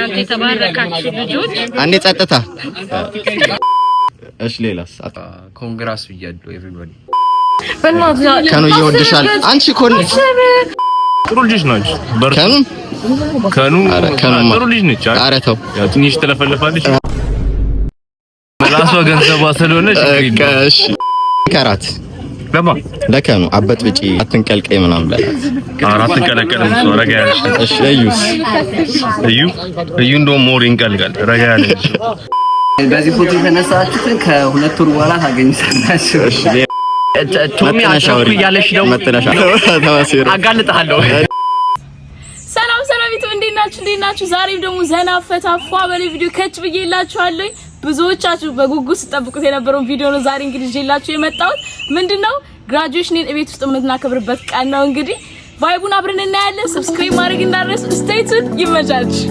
አንተ ተባረካችሁ ልጆች አንዴ ጸጥታ እሺ ሌላስ ኮንግራስ ብያለሁ ኤቭሪባዲ ከኑ ይወድሻል አንቺ ኮን ጥሩ ልጅ ነች ከኑ ጥሩ ልጅ ነች ኧረ ተው ያው ትንሽ ተለፈልፋለች ራሷ ገንዘቧ ስለሆነች እሺ ከራት ለማ ለከኑ አበት ብጪ አትንቀልቀይ ምናምን በላት አራት እንቀለቀለም ሰው ረጋ ያለሽ እሺ እዩ እንደውም ሞር ይንቀልቃል ረጋ ያለሽ በዚህ ፎቶ የተነሳችሁትን ከሁለት ወር በኋላ ታገኙታላችሁ እሺ ቶሚ አሻውሪ ያለሽ ነው አጋልጣለሁ ሰላም እንዴናችሁ ዛሬም ደግሞ ዘና ፈታ ፏ በለ ቪዲዮ ከች ብዬላችኋለሁ ብዙዎቻችሁ በጉጉት ተጠብቁት የነበረው ቪዲዮ ነው ዛሬ እንግዲህ ይዤላችሁ የመጣሁት ምንድነው ግራጁዌሽንን ቤት ውስጥ የምናከብርበት ቀን ነው እንግዲህ ቫይቡን አብረን እናያለን ሰብስክራይብ ማድረግ እንዳትረሱ ስቴይ ቱን ይመቻችሁ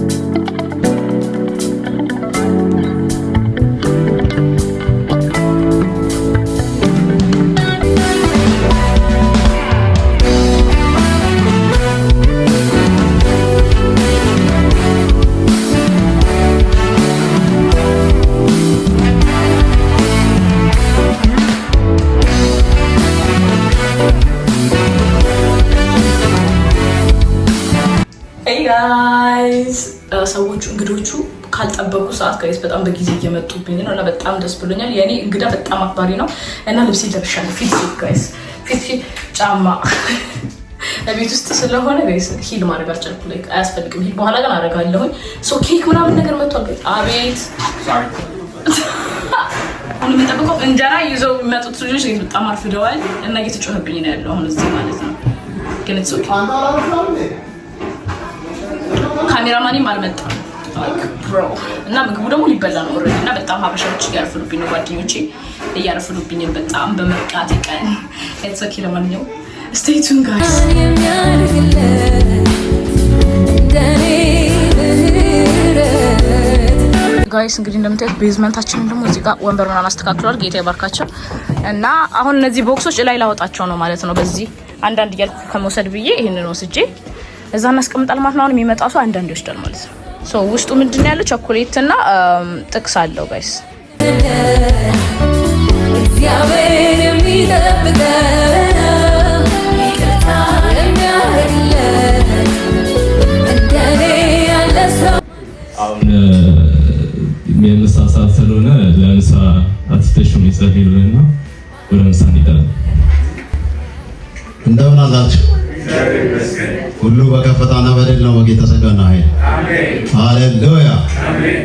ሰዎቹ እንግዶቹ ካልጠበቁ ሰዓት ጋይስ በጣም በጊዜ እየመጡብኝ ነው እና በጣም ደስ ብሎኛል የኔ እንግዳ በጣም አክባሪ ነው እና ልብስ ለብሻለሁ ፊት ጋይስ ፊት ጫማ ለቤት ውስጥ ስለሆነ ጋይስ ሂል ማድረግ አልቻልኩም ላይ አያስፈልግም ሂል በኋላ ግን አደርጋለሁኝ ሶ ኬክ ምናምን ነገር መጥቷል ጋይስ አቤት አሁን የምጠብቀው እንጀራ ይዘው የሚመጡት ልጆች በጣም አርፍደዋል እና እየተጮህብኝ ነው ያለው አሁን እዚህ ማለት ነው ግን እሱ ካሜራማንም አልመጣም ብሮ እና ምግቡ ደግሞ ሊበላ ነው ኦሬዲ እና በጣም ሀበሻዎች ያርፍሉብኝ ነው ጓደኞቼ እያርፍሉብኝ በጣም በመርቃት ቀን it's okay ለማንኛውም stay tuned guys ጋይስ እንግዲህ እንደምታዩት ቤዝመንታችንን ደግሞ እዚህ ጋር ወንበር ምናምን አስተካክሏል ጌታ ይባርካቸው እና አሁን እነዚህ ቦክሶች ላይ ላወጣቸው ነው ማለት ነው በዚህ አንዳንድ እያልኩ ከመውሰድ ብዬ ይሄንን ወስጄ እዛ እናስቀምጣለን ማለት ነው አሁን የሚመጣው ሰው አንዳንድ ይወስዳል ማለት ነው ሶ ውስጡ ምንድነው ያለው ቸኮሌት እና ጥቅስ አለው ጋይስ እግዚአብሔር የሚጠብቀው ይቅርታ የሚያደርግልን እንደኔ ያለ ሰው አሁን የምሳ ሰዓት ስለሆነ ለምሳ አትስተሽም ይጸልዩልና ወደ ምሳ እንሄዳለን እንደምን አላችሁ ሁሉ በከፍታና በድል ነው በጌታ ጸጋና ኃይል አሜን ሃሌሉያ አሜን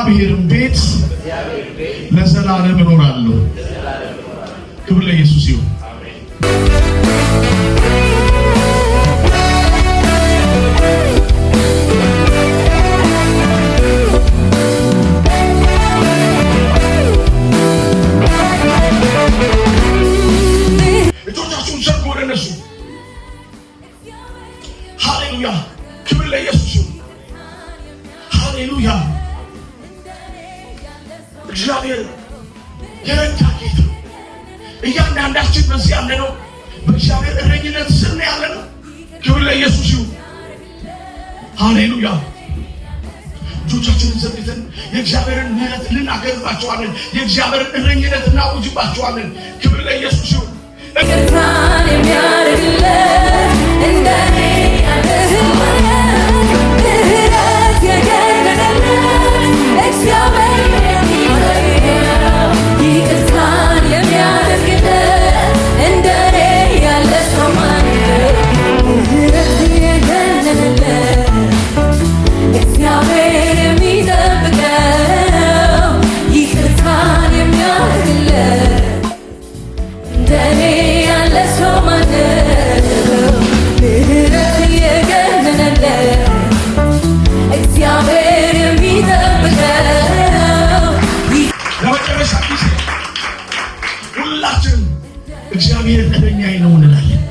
በእግዚአብሔር ቤት ለዘላለም እኖራለሁ። ክብር ለኢየሱስ ይሁን። እጆቻችሁን ዘርጉ ወደ እነሱ። ሃሌሉያ! ክብር ለኢየሱስ ይሁን። ሃሌሉያ! እግዚአብሔር የረዳ ጌታ። እያንዳንዳችን በዚህ ያለነው በእግዚአብሔር እረኝነት ስር ነው ያለነው። ክብር ለኢየሱስ ይሁን። ሃሌሉያ! እጆቻችንን ዘርግተን የእግዚአብሔርን ምሕረት ልናገርባቸዋለን። የእግዚአብሔርን እረኝነት እናውጅባቸዋለን። ክብር ለኢየሱስ ይሁን። ይቅርታን የሚያደርግለት እንደኔ ያለ ሰው ምህረት የገነነለት እግዚአብሔር የሚረዳው ይቅርታን የሚያደርግለት እንደኔ ያለ ሰው ምህረት የገነነለት እግዚአብሔር የሚጠብቀው ይቅርታን የሚያደርግለት እንደኔ ያለ ሰው ማነው? ምህረት የገነነለት እግዚአብሔር የሚጠብቀው። ለመጨረሻ ጊዜ ሁላችን እግዚአብሔር እረኛዬ ነው እንላለን።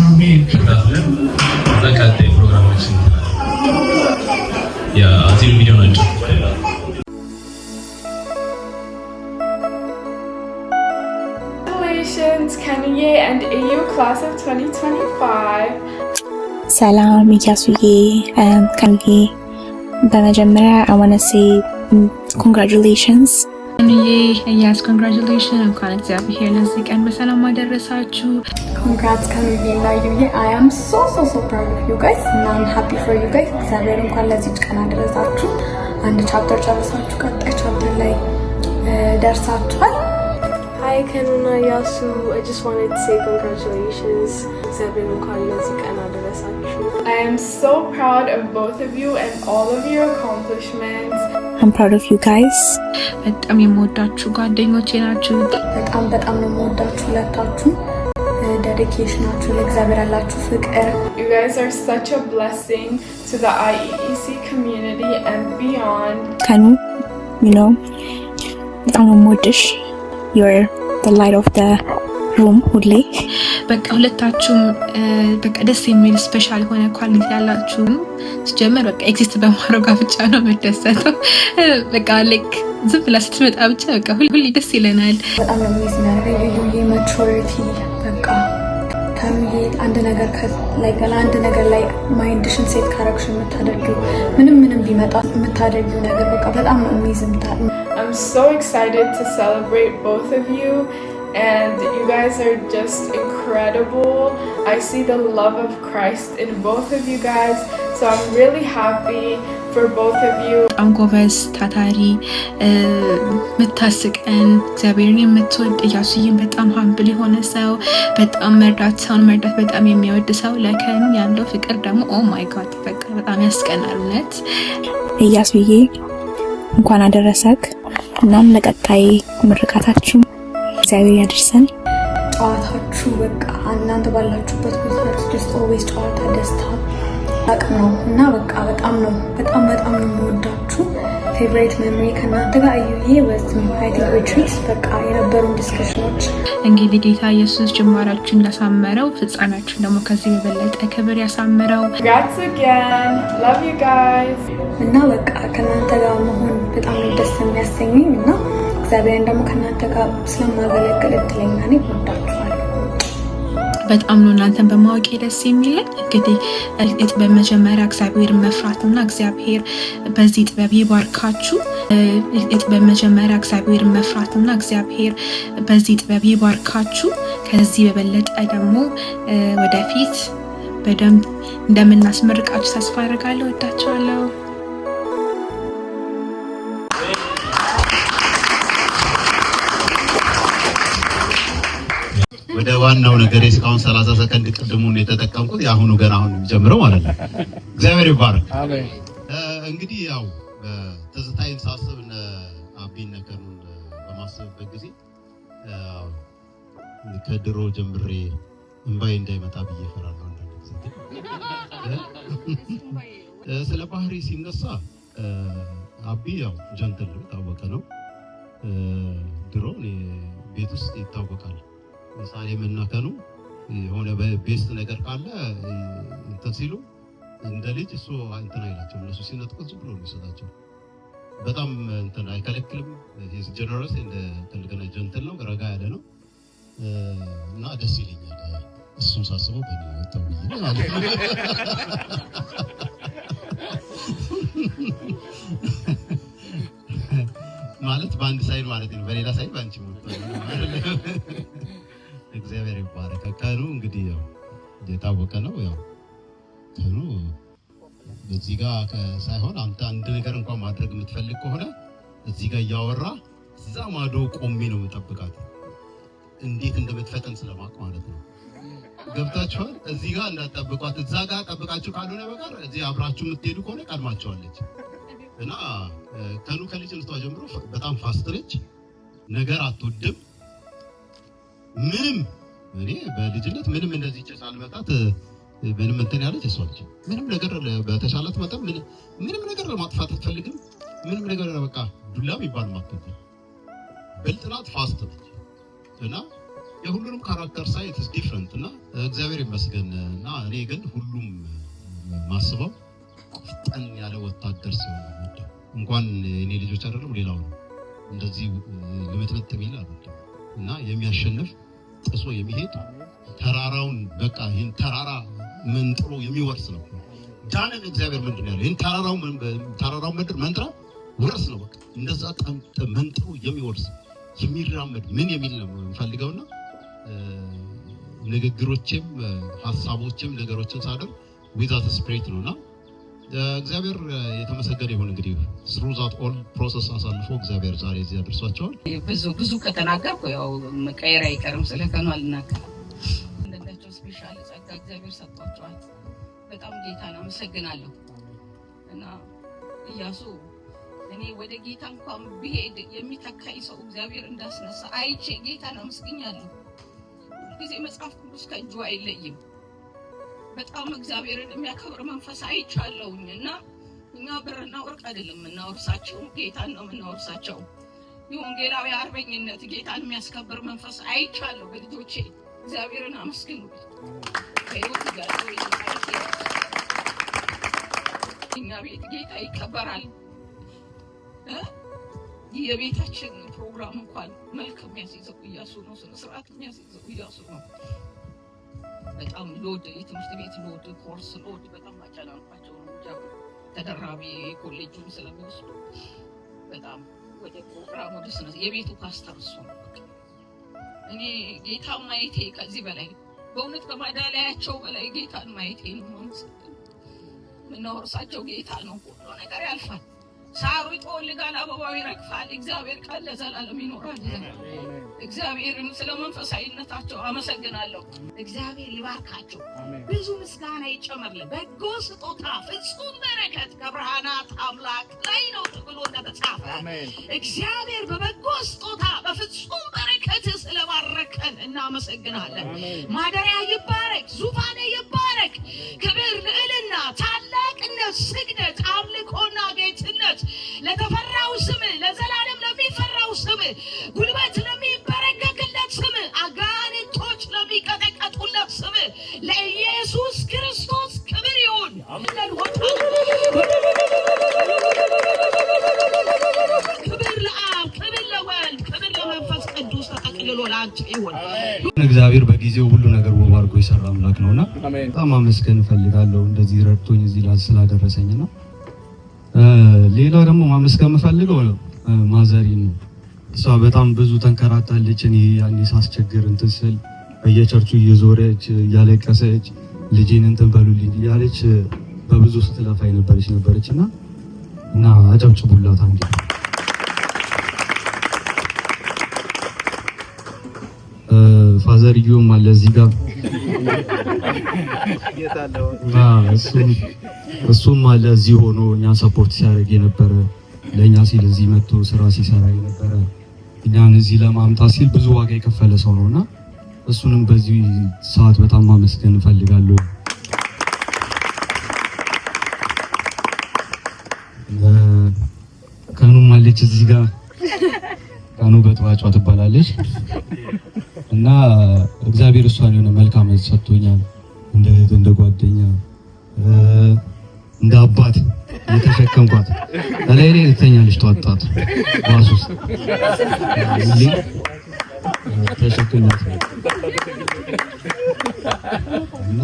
አሜን። በቀጣይ ፕሮግራማችን የአዚም ቪዲዮ ናቸው። Kanye and EU class of 2025. ሰላም ኢያሱዬ ከንዬ በመጀመሪያ I want to say congratulations Yes, congratulations. እንኳን እግዚአብሔር ለዚህ ቀን በሰላም አደረሳችሁ። Congrats Kanye እና ዩዬ. I am so proud of you guys and I'm happy for you guys. እግዚአብሔር እንኳን ለዚህ ቀን አደረሳችሁ። አንድ ቻፕተር ጨርሳችሁ ቀጣይ ቻፕተር ላይ ደርሳችኋል። Hi Kanuna Yasu, I just wanted to say congratulations. I am so proud of both of you and all of your accomplishments. I'm proud of you guys. በጣም የምወዳችሁ ጓደኞቼ ናችሁ። በጣም ነው የምወዳችሁ ሁለታችሁ። ዴዲኬሽናችሁ ለእግዚአብሔር ያላችሁ ፍቅር. You guys are such a blessing to the IEEC community and beyond. Kanu, you know, በጣም ነው የምወድሽ. You're the light of the room ሁሌ በቃ ሁለታችሁም በቃ ደስ የሚል ስፔሻል የሆነ ኳሊቲ ያላችሁ ሲጀመር በቃ ኤግዚስት በማድረግ ብቻ ነው የምደሰተው። በቃ ላይክ ዝም ብላ ስትመጣ ብቻ በቃ ሁሌ ደስ ይለናል። በጣም ነው የሚያስመርገኝ የዩዬ ማቹሪቲ በቃ ታምዬ አንድ ነገር ላይ ማይንድሽን ሴት ካረግሽ የምታደርጊው ምንም ቢመጣ የምታደርጊው ነገር በቃ በጣም ነው የሚዝምታል። I'm so excited to celebrate both of you and you guys are just incredible. I see the love of Christ in both of you guys, so I'm really happy for both of you. በጣም ጎበዝ ታታሪ ምታስቀን እግዚአብሔርን የምትወድ ኢያሱዬን በጣም ሃምብል የሆነ ሰው ሰውን መርዳት በጣም የሚወድ ሰው ለከኑ ያለው ፍቅር ደግሞ ኦ ማይ ጋድ በቃ በጣም ያስቀናል። እውነት ኢያሱዬ እንኳን አደረሰክ። እናም ለቀጣይ ምርቃታችሁ እግዚአብሔር ያድርሰን። ጨዋታችሁ በቃ እናንተ ባላችሁበት ቦታ just always ጨዋታ ደስታ አቅም ነው እና በቃ በጣም ነው የምወዳችሁ። ፌቨሪት ሜሞሪ ከእናንተ ጋር አዩዬ ወዝም አይ ቲንክ ሪትሪት በቃ የነበሩን ዲስከሽኖች እንግዲህ ጌታ ኢየሱስ ጅማራችሁን እንዳሳመረው ፍጻሜያችሁን ደግሞ ከዚህ በበለጠ ክብር ያሳምረው። Congrats again. Love you guys. እና በቃ ከእናንተ ጋር መሆን በጣም ደስ የሚያሰኘኝ እና እግዚአብሔርን ደግሞ ከእናንተ ጋር ስለማገለግል እድለኛ ነኝ። ወዳችኋለሁ። በጣም ነው እናንተን በማወቅ ደስ የሚለኝ። እንግዲህ ጥበብ መጀመሪያ እግዚአብሔርን መፍራትና እግዚአብሔር በዚህ ጥበብ ይባርካችሁ። ጥበብ መጀመሪያ እግዚአብሔርን መፍራትና እግዚአብሔር በዚህ ጥበብ ይባርካችሁ። ከዚህ በበለጠ ደግሞ ወደፊት በደንብ እንደምናስመርቃችሁ ተስፋ አደርጋለሁ። ወዳችኋለሁ። ወደ ዋናው ነገር እስካሁን 30 ሰከንድ ቅድሙን የተጠቀምኩት ያሁኑ ገና አሁን የሚጀምረው ማለት ነው። እግዚአብሔር ይባርክ። አሜን። እንግዲህ ያው ትዝታዬን ሳስብ እነ አቢን ነገሩን በማስብበት ጊዜ ከድሮ ጀምሬ እንባዬ እንዳይመጣ ብዬ እፈራለሁ። አንዳንድ ጊዜ ስለ ባህሪ ሲነሳ አቢ ያው ጀንትል ነው፣ ታወቀ ነው። ድሮ ቤት ውስጥ ይታወቃል። ምሳሌ መናከኑ የሆነ በቤስት ነገር ካለ እንትን ሲሉ እንደ ልጅ እሱ እንትን አይላቸውም። እነሱ ሲነጥቁት ዝም ብሎ ነው የሚሰጣቸው። በጣም እንትን አይከለክልም። ሂስ ጀነረስ እንደ ተልገነ ጀንትል ነው፣ ረጋ ያለ ነው እና ደስ ይለኛል እሱን ሳስበው በእኔ ወጣው ማለት በአንድ ሳይድ ማለት ነው፣ በሌላ ሳይድ ባንቺ እግዚአብሔር ይባረክ። ከኑ እንግዲህ ያው የታወቀ ነው። ያው ከኑ እዚህ ጋር ሳይሆን አንተ አንድ ነገር እንኳን ማድረግ የምትፈልግ ከሆነ እዚህ ጋር እያወራ እዛ ማዶ ቆሜ ነው የምጠብቃት፣ እንዴት እንደምትፈጠን ስለማቅ ማለት ነው። ገብታችኋል? እዚህ ጋር እንዳትጠብቋት፣ እዛ ጋር ጠብቃችሁ ካልሆነ በቃ እዚህ አብራችሁ የምትሄዱ ከሆነ ቀድማቸዋለች። እና ከኑ ከልጅነቷ ጀምሮ በጣም ፋስት ነች፣ ነገር አትወድም። ምንም እኔ በልጅነት ምንም እንደዚህ ጭስ አልመጣት ምንም እንትን ያለች እሷ ነች። ምንም ነገር በተሻላት መጠን ምንም ነገር ለማጥፋት አትፈልግም። ምንም ነገር በቃ ዱላ የሚባል ማጥፋት ብልጥ ናት፣ ፋስት ነች። እና የሁሉንም ካራክተር ሳይት is different እና እግዚአብሔር ይመስገን። እና እኔ ግን ሁሉም ማስበው ቆፍጠን ያለ ወታደር ሲሆን ነው። እንኳን እኔ ልጆች አይደለም ሌላው ነው እንደዚህ ልምጥምጥ የሚል አይደለም። እና የሚያሸንፍ ጥሶ የሚሄድ ተራራውን በቃ ይሄን ተራራ መንጥሮ የሚወርስ ነው። ዳንን እግዚአብሔር ምንድነው ያለው? ይሄን ተራራው ምድር መንጥራ ወርስ ነው። በቃ እንደዛ መንጥሮ የሚወርስ የሚራመድ ምን የሚል ነው የምፈልገውና ንግግሮችም ሐሳቦችም ነገሮችን ሳደርግ ዊዛት ስፕሪት ነውና እግዚአብሔር የተመሰገነ ይሁን። እንግዲህ through that all process አሳልፎ እግዚአብሔር ዛሬ እዚህ አድርሷቸዋል። ብዙ ከተናገርኩ ያው መቀየር አይቀርም። ስለከኑ አልናገርም። እንደዚህ ስፔሻል ጸጋ እግዚአብሔር ሰጥቷቸዋል። በጣም ጌታን አመሰግናለሁ። እና ኢያሱ እኔ ወደ ጌታ እንኳን ብሄድ የሚተካኝ ሰው እግዚአብሔር እንዳስነሳ አይቼ ጌታን አመስግኛለሁ። ጊዜ መጽሐፍ ቅዱስ ከእጁ አይለይም። በጣም እግዚአብሔርን የሚያከብር መንፈስ አይቻለሁኝ። እና እኛ ብርና ወርቅ አይደለም የምናወርሳቸው፣ ጌታን ነው የምናወርሳቸው። የወንጌላዊ አርበኝነት ጌታን የሚያስከብር መንፈስ አይቻለሁ በልጆቼ። እግዚአብሔርን አመስግኑ። እኛ ቤት ጌታ ይከበራል። የቤታችን ፕሮግራም እንኳን መልክ የሚያስይዘው ኢያሱ ነው፣ ስነ ስርዓት የሚያስይዘው ኢያሱ ነው። በጣም ሎድ የትምህርት ቤት ሎድ ኮርስ ሎድ በጣም አጨናንቋቸው ነው እንጂ ተደራቢ ኮሌጁን ስለሚወስዱ በጣም ወደ ፕሮግራም ወደ ስነ የቤቱ ፓስተር እሱ ነው። እኔ ጌታን ማየቴ ከዚህ በላይ በእውነት ከማዳሊያቸው በላይ ጌታን ማየቴ ነው። ምናወርሳቸው ጌታ ነው። ሁሉ ነገር ያልፋል። ሳሩ ይጠወልጋል፣ አበባው ይረግፋል። እግዚአብሔር ቃል ለዘላለም ይኖራል። እግዚአብሔርን ስለ መንፈሳዊነታቸው አመሰግናለሁ። እግዚአብሔር ይባርካቸው፣ ብዙ ምስጋና ይጨመርልን። በጎ ስጦታ ፍጹም በረከት ከብርሃናት አምላክ ላይ ነው ተብሎ እንደተጻፈ እግዚአብሔር በበጎ ስጦታ በፍጹም በረከት ስለባረከን እናመሰግናለን። ማደሪያ ይባረክ፣ ዙፋኔ ይባረክ። ክብር፣ ልዕልና፣ ታላቅነት፣ ስግደት፣ አምልኮና ጌትነት ለተፈራው ስም፣ ለዘላለም ለሚፈራው ስም፣ ጉልበት ለሚበረከክለት ስም፣ አጋንንቶች ለሚቀጠቀጡለት ስም ለኢየሱስ ክርስቶስ ክብር ይሁን። ክብር ለአብ፣ ክብር ለወልድ፣ ክብር ለመንፈስ ቅዱስ ተጠቅልሎ ለአንተ ይሁን። እግዚአብሔር በጊዜው ሁሉ ነገር ውብ አድርጎ የሰራ አምላክ ነውና በጣም አመስገን እፈልጋለሁ እንደዚህ ረድቶኝ እዚህ ላይ ስላደረሰኝና ሌላ ደግሞ ማመስገን የምፈልገው ማዘሪን ነው። እሷ በጣም ብዙ ተንከራታለች። እኔ ያኔ ሳስቸግር እንትን ስል በየቸርቹ እየዞረች እያለቀሰች ልጄን እንትን በሉልኝ እያለች በብዙ ስትለፋ ነበረችና እና አጨብጭቡላት አንዴ። ፋዘርዮም አለ እዚህ ጋር እሱም አለ እዚህ ሆኖ እኛ ሰፖርት ሲያደርግ የነበረ ለኛ ሲል እዚህ መጥቶ ስራ ሲሰራ የነበረ እኛን እዚህ ለማምጣት ሲል ብዙ ዋጋ የከፈለ ሰው ነውና እሱንም በዚህ ሰዓት በጣም ማመስገን እፈልጋለሁ። ከኑ ማለች እዚህ ጋር ከኑ በጥዋጫ ትባላለች እና እግዚአብሔር እሷን የሆነ መልካም ሰጥቶኛል እንደ ጓደኛ እንደ አባት የተሸከምኳት ላይ ላይ ተኛለች ተዋጣት ዋሱስ ተሸከምኳት እና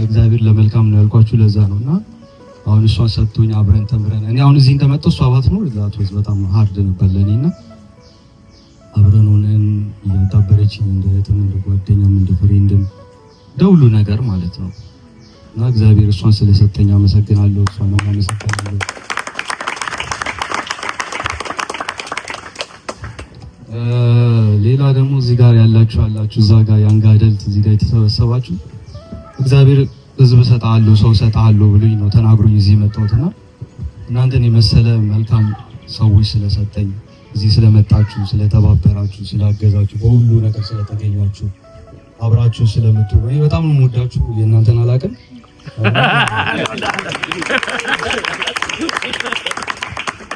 እግዚአብሔር ለመልካም ነው ያልኳችሁ ለዛ ነውና አሁን እሷን ሰጥቶኝ አብረን ተምረን እኔ አሁን እዚህ እንደመጣሁ እሷ አባት ነው ዛት ወዝ በጣም ሃርድ ነበር ለኔና አብረን ሆነን ያጣበረችኝ እንደ እህትም እንደ ጓደኛም እንደ ፍሬንድም ደውሉ ነገር ማለት ነው እና እግዚአብሔር እሷን ስለሰጠኝ አመሰግናለሁ። እሷን አመሰግናለሁ። ሌላ ደግሞ እዚህ ጋር ያላችሁ እዛ ጋር ያንጋ አደልት እዚህ ጋር የተሰበሰባችሁ እግዚአብሔር ህዝብ ሰጣለሁ ሰው ሰጣለሁ ብሎኝ ነው ተናግሮኝ እዚህ መጣሁትና እናንተን የመሰለ መልካም ሰዎች ስለሰጠኝ እዚህ ስለመጣችሁ ስለተባበራችሁ ስላገዛችሁ በሁሉ ነገር ስለተገኛችሁ አብራችሁ ስለምትሆኑ በጣም ነው የምወዳችሁ። የእናንተን አላውቅም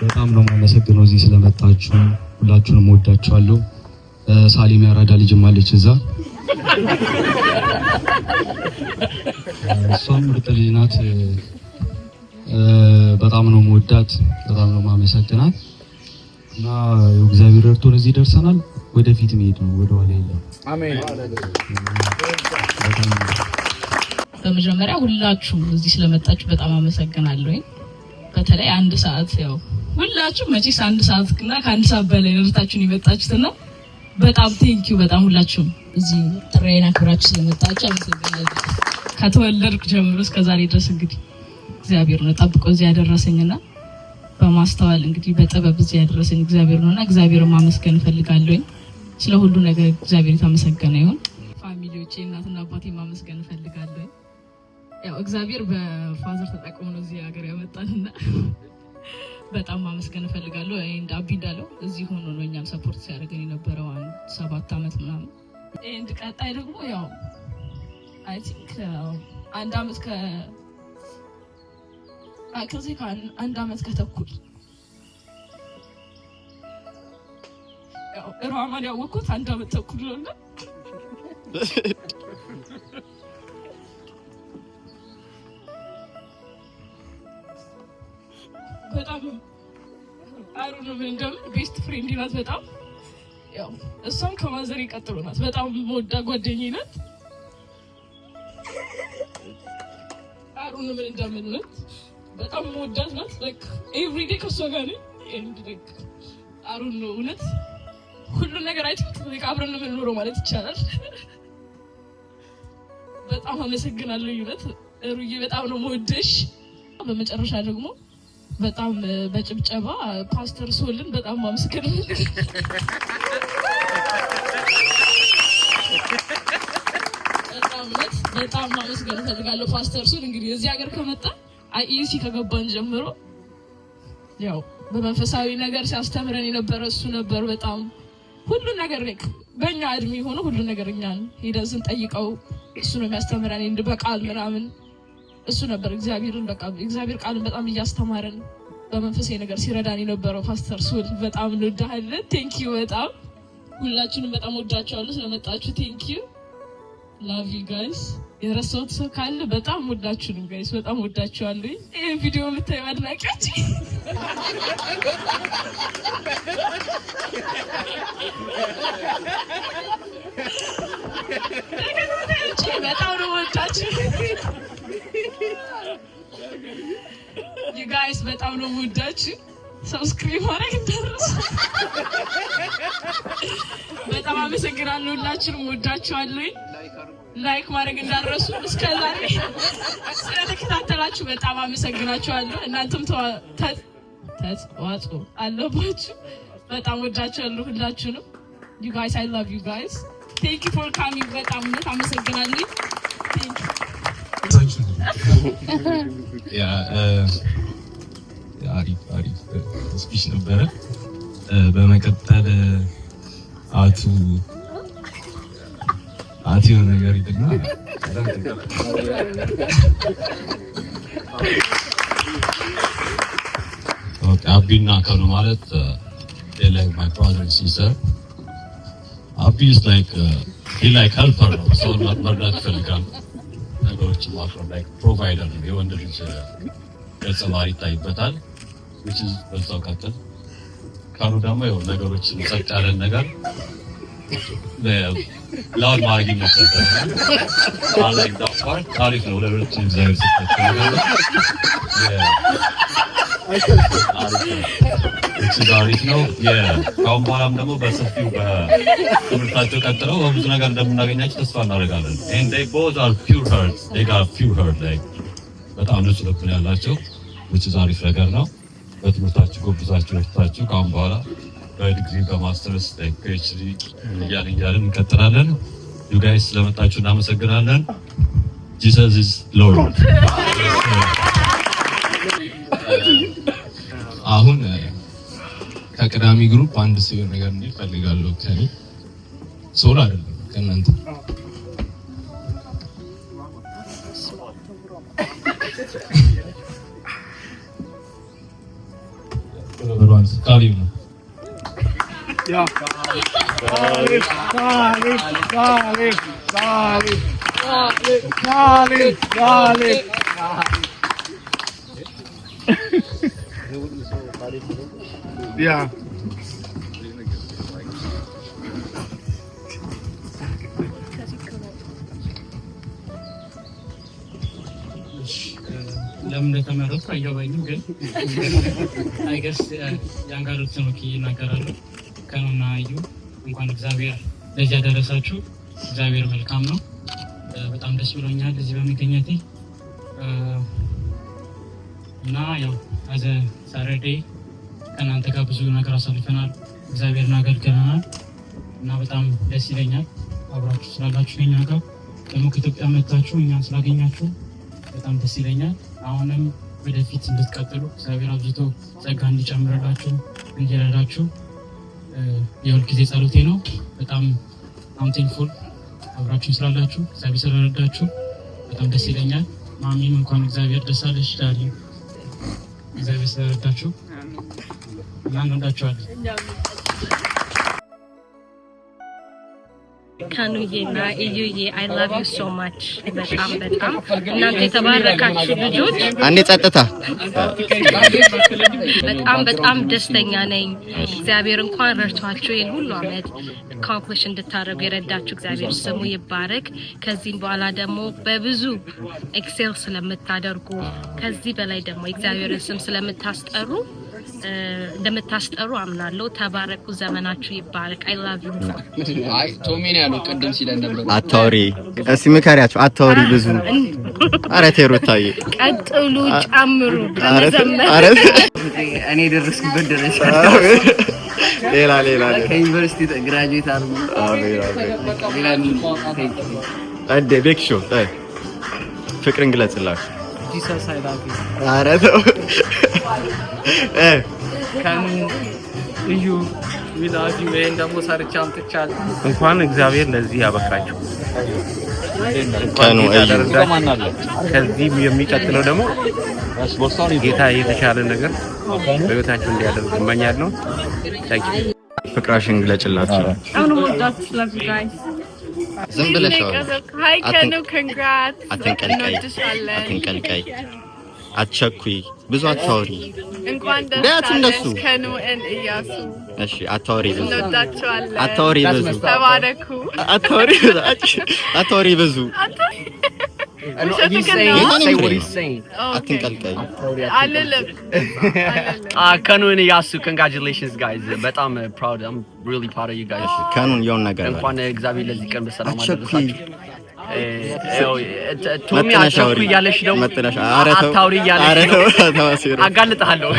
በጣም ነው የማመሰግነው እዚህ ስለመጣችሁ ሁላችሁንም ወዳችኋለሁ። ሳሊም ያራዳ ልጅም አለች እዛ እሷም ምርጥ ልጅ ናት። በጣም ነው የምወዳት በጣም ነው የማመሰግናት እና እግዚአብሔር ረድቶን እዚህ ደርሰናል። ወደፊት መሄድ ነው ወደ ኋላ የለም። አሜን። በመጀመሪያ ሁላችሁ እዚህ ስለመጣችሁ በጣም አመሰግናለሁ። በተለይ አንድ ሰዓት ያው ሁላችሁ መቼስ አንድ ሰዓት እና ከአንድ ሰዓት በላይ ረድታችሁን የመጣችሁትና በጣም ቴንኪው በጣም ሁላችሁም እዚህ ጥሬና ክብራችሁ ስለመጣችሁ አመሰግናለሁ። ከተወለድኩ ጀምሮ እስከ ዛሬ ድረስ እንግዲህ እግዚአብሔር ነው ጠብቆ እዚህ ያደረሰኝና በማስተዋል እንግዲህ በጥበብ እዚህ ያደረሰኝ እግዚአብሔር ነውና እግዚአብሔርን ማመስገን እፈልጋለሁ። ስለ ሁሉ ነገር እግዚአብሔር የተመሰገነ ይሁን። ፋሚሊዎቼ እናትና አባቴ ማመስገን እፈልጋለሁ። ያው እግዚአብሔር በፋዘር ተጠቅሞ ነው እዚህ ሀገር ያመጣንና በጣም ማመስገን እፈልጋለሁ። እንደ አቢ እንዳለው እዚህ ሆኖ ነው እኛን ሰፖርት ሲያደርገን የነበረው 7 አመት ምናምን። እንደ ቀጣይ ደግሞ ያው አይ ቲንክ አንድ አመት ከአንድ አመት ከተኩል ያው ራማን ያወቅኩት 1 አመት ተኩል ነውና በጣም አሩ ነው እንደም ቤስት ፍሬንድ ናት። በጣም ያው እሷም ከማዘር ይቀጥሉ ናት። በጣም ሞዳ ጓደኛዬ ናት። አሩ ነው እንደምንነት በጣም ሞዳት ናት። ላይክ ኤቭሪ ዴይ ከሷ ጋር ነኝ ኤንድ ላይክ አሩ ነው እውነት ሁሉ ነገር አይተክ አብረን ነው የምንኖረው ማለት ይቻላል። በጣም አመሰግናለሁ እውነት ሩዬ በጣም ነው የምወድሽ። በመጨረሻ ደግሞ በጣም በጭብጨባ ፓስተር ሶልን በጣም ማመስገን በጣም ማመስገን እፈልጋለሁ። ፓስተር ሶል እንግዲህ እዚህ ሀገር ከመጣ አይኢሲ ከገባን ጀምሮ ያው በመንፈሳዊ ነገር ሲያስተምረን የነበረ እሱ ነበር። በጣም ሁሉ ነገር በእኛ እድሜ ሆኖ ሁሉ ነገር እኛን ሄደን ስንጠይቀው እሱ ነው የሚያስተምረን እንደ በቃል ምናምን እሱ ነበር እግዚአብሔርን በቃ እግዚአብሔር ቃልን በጣም እያስተማረን በመንፈሳዊ ነገር ሲረዳን የነበረው ፓስተር ሶል በጣም እንወዳለን። ቴንክ ዩ በጣም ሁላችሁንም በጣም ወዳችኋለሁ ስለመጣችሁ ቴንክ ዩ ላቭ ዩ ጋይስ። የረሳሁት ሰው ካለ በጣም ወዳችሁንም ጋይስ በጣም ወዳችኋለሁ። ይሄ ቪዲዮ የምታዩ አድናቂዎች በጣም ነው ወዳችሁ you guys በጣም ነው ወዳችሁ። ሰብስክራይብ ማድረግ እንዳትረሱ። በጣም አመሰግናለሁ። ሁላችሁንም ወዳችኋለሁ። ላይክ ማድረግ እንዳትረሱ። እስከዛሬ ስለተከታተላችሁ በጣም አመሰግናችኋለሁ። እናንተም ተዋጽኦ አለባችሁ። በጣም ወዳችኋለሁ ሁላችሁንም። you guys I love you guys. thank you for coming። በጣም አመሰግናለሁ። አሪፍ ስፒች ነበረ። በመቀጠል አቱ ነገር ይደግና አቢና ከኑ ማለት like my brother and sister. Abi is like he like helper ነው ሰው መርዳት ይፈልጋል ነገሮችን ማፍረድ like provider ነው የወንድ ልጅ ገጸ ባህሪ ይታይበታል which is በዛው ቀጥል ካሉ ደግሞ ያው ነገሮችን ጸጥ ያለ ነገር ለላውድ ማድረግ ይመስላል like that part ታሪክ ነው ለሁለት እግዚአብሔር ሲፈጠር አሪፍ ነው ከአሁን በኋላም ደግሞ በሰፊው በትምህርታቸው ቀጥለው በብዙ ነገር እንደምናገኛቸው ተስፋ እናደርጋለን and they both are pure hearts they got pure heart like በጣም ንጹህ ልብ ያላቸው which is አሪፍ ነገር ነው በትምህርታቸው ጎብዛቸው ወጣችሁ ከአሁን በኋላ በዲግሪ በማስተርስ like PhD እያልን እንቀጥላለን you guys ስለመጣችሁ እናመሰግናለን Jesus is Lord አሁን ከቀዳሚ ግሩፕ አንድ ሰው ነገር እንፈልጋለሁ ከኔ ሶል አይደለም ከእናንተ ወራን ካሊም ነው ያ ካሊም Yeah. ለምን እንደተመረጡ አይገባኝም ግን አይ ገስ ያንጋሩት ነው ይናገራሉ ከነውና አዩ እንኳን እግዚአብሔር ለዚህ ያደረሳችሁ እግዚአብሔር መልካም ነው በጣም ደስ ብሎኛል እዚህ በመገኘቴ እና ያው አዘ ሳተርዴ ከናንተ ጋር ብዙ ነገር አሳልፈናል እግዚአብሔርን አገልግለናል እና በጣም ደስ ይለኛል አብራችሁ ስላላችሁ ከኛ ጋር ደግሞ ከኢትዮጵያ መጣችሁ እኛን ስላገኛችሁ በጣም ደስ ይለኛል አሁንም ወደፊት እንድትቀጥሉ እግዚአብሔር አብዝቶ ጸጋ እንዲጨምርላችሁ እንዲረዳችሁ የሁል ጊዜ ጸሎቴ ነው በጣም አምቴንፉል አብራችሁ ስላላችሁ እግዚአብሔር ስለረዳችሁ በጣም ደስ ይለኛል ማሚም እንኳን እግዚአብሔር ደስ አለሽ ዳሊ እግዚአብሔር ስለረዳችሁ እናንዳችኋለን ካኑዬና ኢዩዬ I love you so much በጣም እናንተ የተባረካችሁ ልጆች አንዴ ጸጥታ በጣም ደስተኛ ነኝ እግዚአብሔር እንኳን ረድቷችሁ ይሄን ሁሉ አመት accomplish እንድታረጉ የረዳችሁ እግዚአብሔር ስሙ ይባረክ ከዚህም በኋላ ደግሞ በብዙ ኤክሴል ስለምታደርጉ ከዚህ በላይ ደግሞ እግዚአብሔርን ስም ስለምታስጠሩ እንደምታስጠሩ አምናለሁ ተባረኩ ዘመናችሁ ይባረክ I love you አይ ቶሚን ያለው ቀደም ሲለን ነበር አታውሪ እስኪ ምከሪያቸው አታውሪ ብዙ ኧረ ቴሮታዬ ቀጥሉ ጨምሩ ኧረ እኔ ደረስኩበት ደረጃ ሌላ ከዩኒቨርሲቲ ግራጁዌት አርጉ ሌላ አንዴ ቤክሾ ፍቅርን ግለጽላችሁ ጂሰስ አይ ላቭ ዩ ኧረ ተው ካኑ እዩ we love you and ደግሞ ሰርቻም ተቻለ እንኳን እግዚአብሔር ለዚህ ያበቃችሁ ካኑ እዩ ከዚህ የሚቀጥለው ደግሞ ጌታ የተሻለ ነገር በህይወታችሁ እንዲያደርግ እመኛለሁ ፍቅራሽን ግለጭላችሁ አሁን ወዳችሁ love you guys ዝም ብለሽ ሃይ ካኑ congrats አትንቀልቀይ አትቸኩይ ብዙ አታውሪ እንኳን ደስ እንደሱ ካኑ ኢያሱ እሺ አታውሪ ብዙ እንወዳችኋለን አታውሪ ብዙ ተባረኩ አታውሪ ብዙ አትንቀልቀይ ካኑን ኢያሱ congratulations guys በጣም proud I'm really proud of you guys ካኑን የሆነ ነገር እንኳን እግዚአብሔር ለዚህ ቀን በሰላም አደረሳችሁ ቶሚ አቻኩ ያለሽ ነው አታውሪ ያለሽ ነው አጋልጣለሁ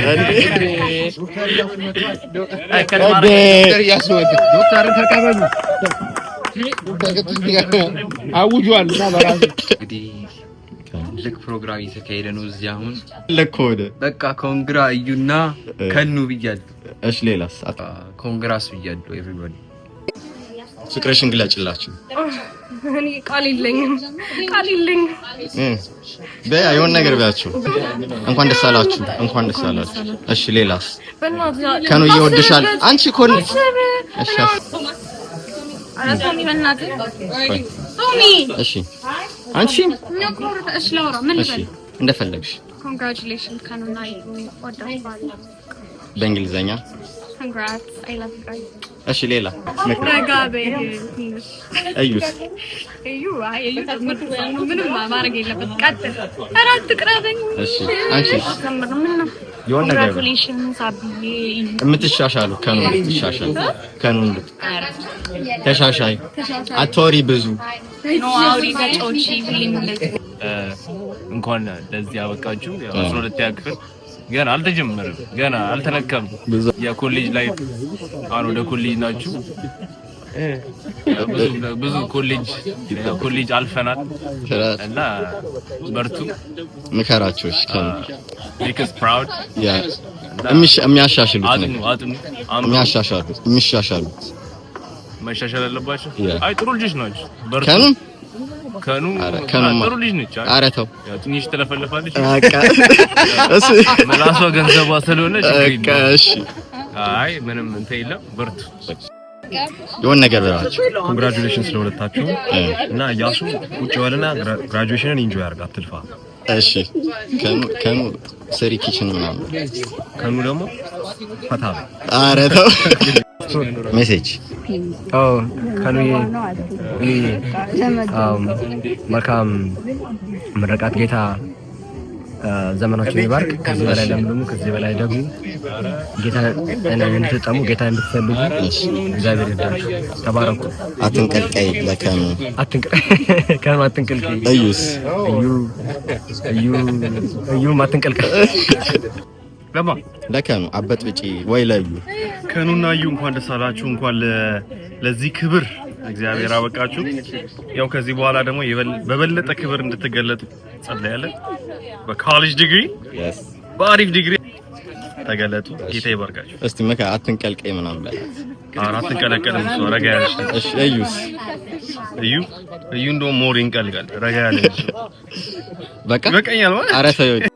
ዶክተር ተቀበሉ አውጇል እና በራሱ እንግዲህ ልክ ፕሮግራም እየተካሄደ ነው እዚህ አሁን ለኮደ በቃ ኮንግራ እዩና ከኑ ብያለሁ። እሺ ሌላስ? ኮንግራስ ብያለሁ ኤቭሪባዲ። ፍቅርሽን ግለጭላችሁ። እኔ ቃል የለኝም። በያ የሆነ ነገር ቢያችሁ እንኳን ደስ አላችሁ፣ እንኳን ደስ አላችሁ። እሺ ሌላስ? ከኑ ይወድሻል አንቺ ኮን እሺ አራቶሚ በእናትህ ቶሚ እሺ አንቺ እሺ ላውራ ምን ልበል? እንደፈለግሽ። ኮንግራቹሌሽን ከኑና ወዳጅ በእንግሊዘኛ ኮንግራትስ አይ ላቭ ዩ። እሺ ሌላ ረጋቤ እዩስ ምንም ማድረግ የለበት። ቀጥል። አራት ቅረበኝ። እሺ አንቺ የሆነ ነገር ኮንግራቹሌሽንስ አብዬ የምትሻሻሉ ከኑ ትሻሻሉ ከኑ ተሻሻይ አቶሪ ብዙ ነው አውሪ ተጫውቺ ሁሌም እንኳን ለዚህ አበቃችሁ። ያው 12ኛ ክፍል ገና አልተጀመረም፣ ገና አልተነካም። የኮሌጅ ላይፍ አሁን ወደ ኮሌጅ ናችሁ። ብዙ ኮሌጅ አልፈናል እና በርቱ፣ ምከራችሁ። እሺ ቢካዝ ፕራውድ ያ የሚያሻሽሉት የሚሻሻሉት መሻሻል አለባቸው። አይ ጥሩ ልጆች ናቸው። በርቱ። ከኑ ጥሩ ልጅ ነች። ኧረ ተው ትንሽ ትለፈልፋለች። በቃ እሺ መላሷ ገንዘቧ ስለሆነች በቃ እሺ። አይ ምንም እንትን የለም። በርቱ። የሆነ ነገር በላችሁ። ኮንግራቹሌሽንስ ለሁለታችሁ እና ያሱ ቁጭ በልና ግራጁዌሽንን ኢንጆይ አድርግ፣ አትልፋ። እሺ ከኑ ሰሪ ኪችን ምናምን ከኑ ደግሞ ፈታ። ኧረ ተው ሜሴጅ ከኑዬ መልካም ምርቃት። ጌታ ዘመናችሁን ይባርክ። ከዚህ በላይ ለምኑ፣ ከዚህ በላይ ደግሞ ጌታ እንድትጠሙ፣ ጌታ እንድትፈልጉ እግዚአብሔር ይርዳችሁ። ተባረኩ። አትንቀልቀይ ለከኑ ከኑ አትንቀልቀይ። እዩስ እዩ አትንቀልቀይ ለከኑ አበጥብጪ ወይ ለዩ ከኑና እዩ እንኳን ደስ አላችሁ። እንኳን ለዚህ ክብር እግዚአብሔር አበቃችሁ። ያው ከዚህ በኋላ ደግሞ በበለጠ ክብር እንድትገለጡ ጸልያለሁ። በኮሌጅ ዲግሪ በአሪፍ ዲግሪ ተገለጡ። ጌታ ይባርካችሁ። እስቲ መካ አትንቀልቀይ ምናምን በላት። አራት እንቀለቀለም ሰው ረጋ ያለሽ። እሺ እዩስ እዩ እንደው ሞር ይንቀልቀል ረጋ ያለሽ። በቃ በቃኛል ማለት ኧረ ተው